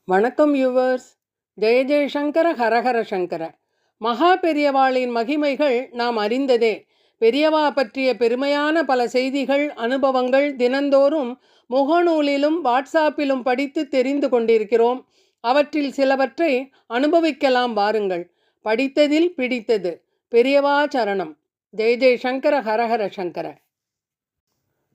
வணக்கம் யூவர்ஸ். ஜெய ஜெயசங்கர ஹரஹர சங்கர. மகா பெரியவாளின் மகிமைகள் நாம் அறிந்ததே. பெரியவா பற்றிய பெருமையான பல செய்திகள், அனுபவங்கள் தினந்தோறும் முகநூலிலும் வாட்ஸ்ஆப்பிலும் படித்து தெரிந்து கொண்டிருக்கிறோம். அவற்றில் சிலவற்றை அனுபவிக்கலாம் வாருங்கள். படித்ததில் பிடித்தது. பெரியவா சரணம். ஜெய ஜெயசங்கர ஹரஹர சங்கர.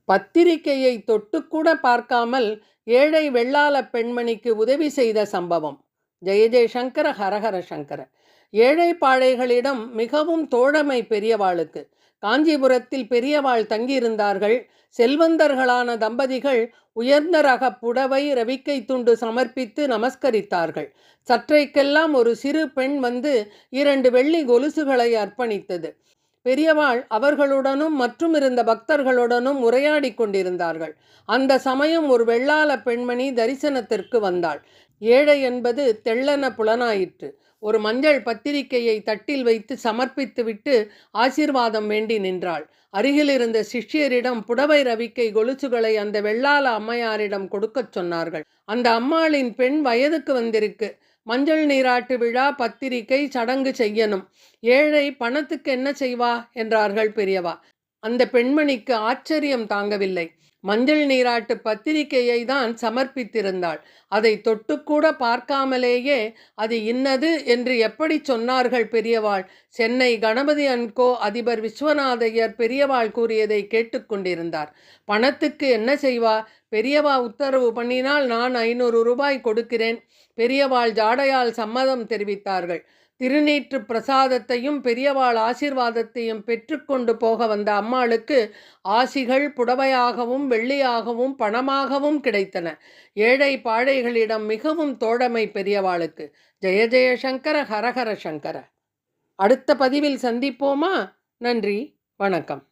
பத்திரிகையை தொட்டுக்கூட பார்க்காமல் ஏழை வெள்ளாள பெண்மணிக்கு உதவி செய்த சம்பவம். ஜெய ஜெயசங்கர ஹரஹர சங்கர. ஏழை பாழைகளிடம் மிகவும் தோழமை பெரியவாளுக்கு. காஞ்சிபுரத்தில் பெரியவாள் தங்கியிருந்தார்கள். செல்வந்தர்களான தம்பதிகள் உயர்ந்த ரக புடவை ரவிக்கை துண்டு சமர்ப்பித்து நமஸ்கரித்தார்கள். சற்றைக்கெல்லாம் ஒரு சிறு பெண் வந்து 2 வெள்ளி கொலுசுகளை அர்ப்பணித்தது. பெரியவாள் அவர்களுடனும் மற்றும் இருந்த பக்தர்களுடனும் உரையாடி கொண்டிருந்தார்கள். அந்த சமயம் ஒரு வெள்ளாள பெண்மணி தரிசனத்திற்கு வந்தாள். ஏழை என்பது தெள்ளென புலனாயிற்று. ஒரு மஞ்சள் பத்திரிகையை தட்டில் வைத்து சமர்ப்பித்துவிட்டு ஆசீர்வாதம் வேண்டி நின்றாள். அருகில் இருந்த சிஷ்யரிடம் புடவை ரவிக்கை கொலுசுகளை அந்த வெள்ளாள அம்மையாரிடம் கொடுக்கச் சொன்னார்கள். அந்த அம்மாளின் பெண் வயதுக்கு வந்திருக்கு. மஞ்சள் நீராட்டு விழா, பத்திரிகை சடங்கு செய்யணும். ஏழை பணத்துக்கு என்ன செய்வா என்றார்கள் பெரியவா. அந்த பெண்மணிக்கு ஆச்சரியம் தாங்கவில்லை. மஞ்சள் நீராட்டு பத்திரிகையை தான் சமர்ப்பித்திருந்தாள். அதை தொட்டுக்கூட பார்க்காமலேயே அது இன்னது என்று எப்படி சொன்னார்கள் பெரியவாள். சென்னை கணபதி அண்ட் கோ அதிபர் விஸ்வநாதையர் பெரியவாள் கூறியதை கேட்டுக்கொண்டிருந்தார். பணத்துக்கு என்ன செய்வா? பெரியவா உத்தரவு பண்ணினால் நான் 500 ரூபாய் கொடுக்கிறேன். பெரியவாள் ஜாடையால் சம்மதம் தெரிவித்தார்கள். திருநீற்று பிரசாதத்தையும் பெரியவாள் ஆசீர்வாதத்தையும் பெற்றுக்கொண்டு போக வந்த அம்மாளுக்கு ஆசிகள் புடவையாகவும் வெள்ளியாகவும் பணமாகவும் கிடைத்தன. ஏழை பாழைகளிடம் மிகவும் தோழமை பெரியவாளுக்கு. ஜெய ஜெயசங்கர ஹரஹர சங்கர. அடுத்த பதிவில் சந்திப்போமா? நன்றி, வணக்கம்.